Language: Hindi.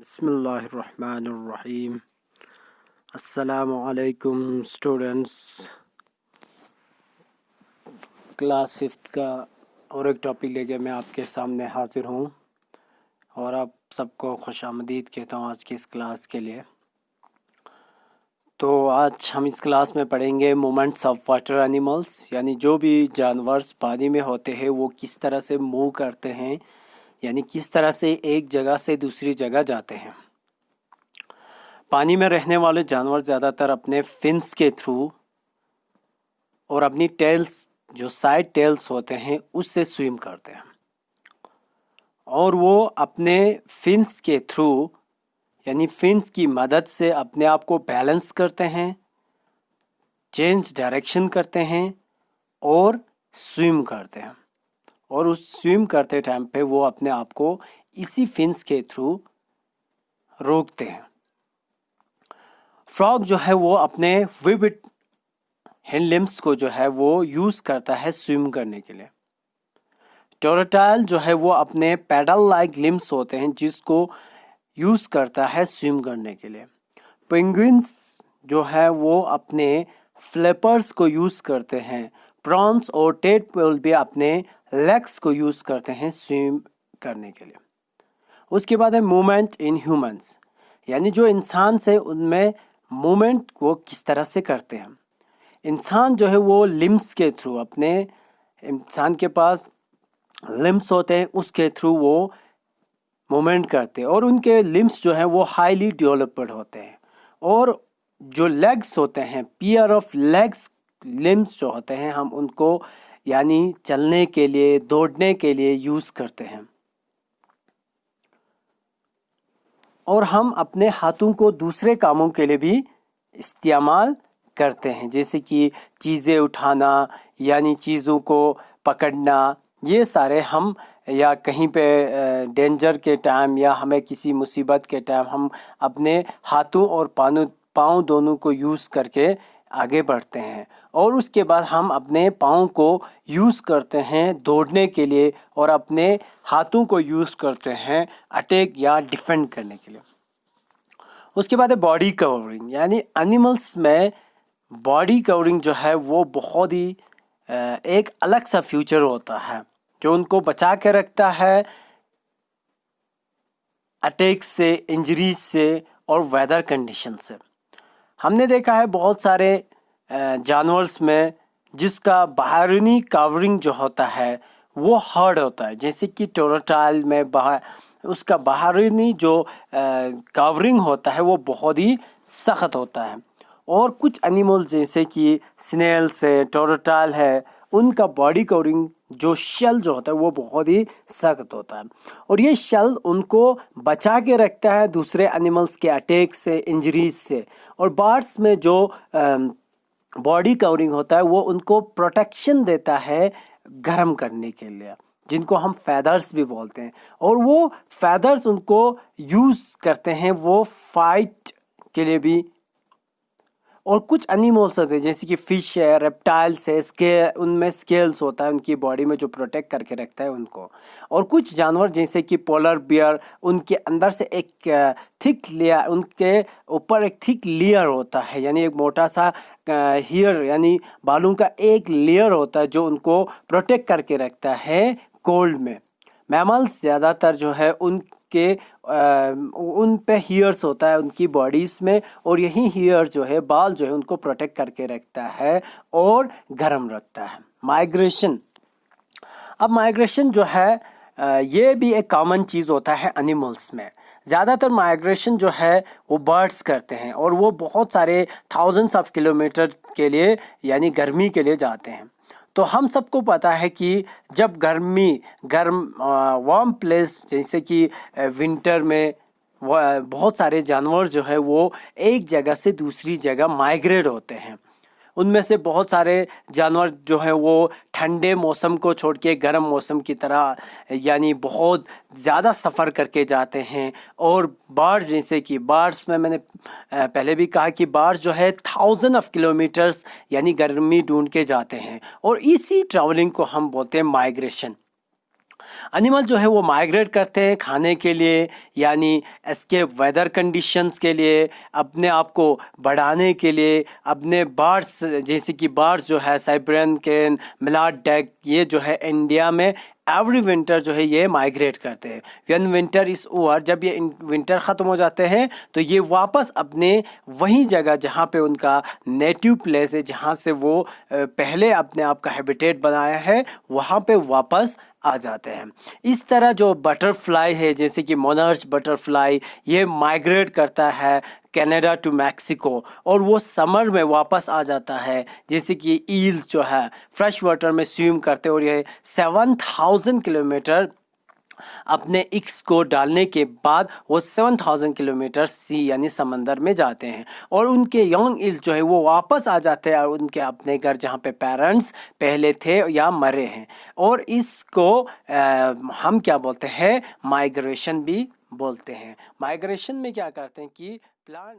बिस्मिल्लाहिर्रहमानिर्रहीम। अस्सलामुअलैकुम स्टूडेंट्स। क्लास फिफ्थ का और एक टॉपिक लेके मैं आपके सामने हाजिर हूँ और आप सबको खुशामदीद कहता हूँ आज की इस क्लास के लिए। तो आज हम इस क्लास में पढ़ेंगे मूवमेंट्स ऑफ वाटर एनिमल्स, यानी जो भी जानवर पानी में होते हैं वो किस तरह से मूव करते हैं, यानी किस तरह से एक जगह से दूसरी जगह जाते हैं। पानी में रहने वाले जानवर ज़्यादातर अपने फिन्स के थ्रू और अपनी टेल्स, जो साइड टेल्स होते हैं, उससे स्विम करते हैं और वो अपने फिन्स के थ्रू यानी फिन्स की मदद से अपने आप को बैलेंस करते हैं, चेंज डायरेक्शन करते हैं और स्विम करते हैं। और उस स्विम करते टाइम पे वो अपने आप को इसी फिन्स के थ्रू रोकते हैं। फ्रॉग जो है वो अपने विबिट हैंड लिम्स को जो है वो यूज़ करता है स्विम करने के लिए। टोरटाइल जो है वो अपने पैडल लाइक लिम्स होते हैं जिसको यूज़ करता है स्विम करने के लिए। पेंगुइन्स जो है वो अपने फ्लैपर्स को यूज़ करते हैं। प्रॉन्स और टेडपोल भी अपने लेग्स को यूज़ करते हैं स्विम करने के लिए। उसके बाद है मूवमेंट इन ह्यूमंस, यानी जो इंसान से उनमें मूवमेंट को किस तरह से करते हैं। इंसान जो है वो लिम्स के थ्रू, अपने इंसान के पास लिम्स होते हैं, उसके थ्रू वो मूवमेंट करते हैं और उनके लिम्स जो हैं वो हाईली डेवलप्ड होते हैं। और जो लेग्स होते हैं, पेयर ऑफ लेग्स लिम्स जो होते हैं, हम उनको यानी चलने के लिए, दौड़ने के लिए यूज़ करते हैं। और हम अपने हाथों को दूसरे कामों के लिए भी इस्तेमाल करते हैं, जैसे कि चीज़ें उठाना, यानी चीज़ों को पकड़ना। ये सारे हम या कहीं पे डेंजर के टाइम या हमें किसी मुसीबत के टाइम हम अपने हाथों और पाँव दोनों को यूज़ करके आगे बढ़ते हैं। और उसके बाद हम अपने पाँव को यूज़ करते हैं दौड़ने के लिए और अपने हाथों को यूज़ करते हैं अटैक या डिफेंड करने के लिए। उसके बाद है बॉडी कवरिंग, यानी एनिमल्स में बॉडी कवरिंग जो है वो बहुत ही एक अलग सा फ्यूचर होता है जो उनको बचा के रखता है अटैक से, इंजरीज से और वेदर कंडीशन से। हमने देखा है बहुत सारे जानवर्स में जिसका बाहरी कवरिंग जो होता है वो हार्ड होता है, जैसे कि टोरटाइल में उसका बाहरी जो कवरिंग होता है वो बहुत ही सख्त होता है। और कुछ एनिमल जैसे कि स्नेल्स है, टोरटाइल है, उनका बॉडी कवरिंग जो शेल जो होता है वो बहुत ही सख्त होता है और ये शेल उनको बचा के रखता है दूसरे एनिमल्स के अटैक से, इंजरीज से। और बर्ड्स में जो बॉडी कवरिंग होता है वो उनको प्रोटेक्शन देता है गर्म करने के लिए, जिनको हम फैदर्स भी बोलते हैं। और वो फैदर्स उनको यूज़ करते हैं वो फाइट के लिए भी। और कुछ एनिमल्स होते हैं जैसे कि फिश है, रेप्टाइल्स है, उनमें स्केल्स होता है उनकी बॉडी में जो प्रोटेक्ट करके रखता है उनको। और कुछ जानवर जैसे कि पोलर बियर, उनके अंदर से एक थिक लेयर, उनके ऊपर एक थिक लेयर होता है, यानी एक मोटा सा हेयर यानी बालों का एक लेयर होता है जो उनको प्रोटेक्ट करके रखता है कोल्ड में। मैमल्स ज़्यादातर जो है उनके उन पे हेयर्स होता है उनकी बॉडीज़ में, और यही हेयर जो है, बाल जो है, उनको प्रोटेक्ट करके रखता है और गर्म रखता है। माइग्रेशन, अब माइग्रेशन जो है ये भी एक कॉमन चीज़ होता है एनिमल्स में। ज़्यादातर माइग्रेशन जो है वो बर्ड्स करते हैं और वो बहुत सारे थाउजेंड्स ऑफ किलोमीटर के लिए यानी गर्मी के लिए जाते हैं। तो हम सबको पता है कि जब गर्म वार्म प्लेस जैसे कि विंटर में बहुत सारे जानवर जो है वो एक जगह से दूसरी जगह माइग्रेट होते हैं। उनमें से बहुत सारे जानवर जो हैं वो ठंडे मौसम को छोड़ के गर्म मौसम की तरह यानी बहुत ज़्यादा सफ़र करके जाते हैं। और बर्ड्स जैसे कि बर्ड्स में मैंने पहले भी कहा कि बर्ड्स जो है थाउजेंड ऑफ किलोमीटर्स यानी गर्मी ढूंढ के जाते हैं और इसी ट्रैवलिंग को हम बोलते हैं माइग्रेशन। एनिमल जो है वो माइग्रेट करते हैं खाने के लिए, यानी एस्केप वेदर कंडीशंस के लिए, अपने आप को बढ़ाने के लिए, अपने बर्ड्स जैसे कि बर्ड्स जो है साइबेरियन क्रेन, मिलाड डक, ये जो है इंडिया में एवरी विंटर जो है ये माइग्रेट करते हैं। व्हेन विंटर इज़ ओवर, जब ये विंटर ख़त्म हो जाते हैं तो ये वापस अपने वही जगह जहाँ पे उनका नेटिव प्लेस है, जहाँ से वो पहले अपने आप का हैबिटेट बनाया है, वहाँ पे वापस आ जाते हैं। इस तरह जो बटरफ्लाई है जैसे कि मोनार्च बटरफ्लाई, ये माइग्रेट करता है कनाडा टू मैक्सिको और वो समर में वापस आ जाता है। जैसे कि ईल्स जो है फ्रेश वाटर में स्विम करते हैं और ये 7000 किलोमीटर अपने इक्स को डालने के बाद वो 7000 किलोमीटर सी यानी समंदर में जाते हैं और उनके यंग ईल्स जो है वो वापस आ जाते हैं उनके अपने घर जहाँ पे पेरेंट्स पहले थे या मरे हैं। और इसको हम क्या बोलते हैं, माइग्रेशन भी बोलते हैं। माइग्रेशन में क्या करते हैं कि प्लांट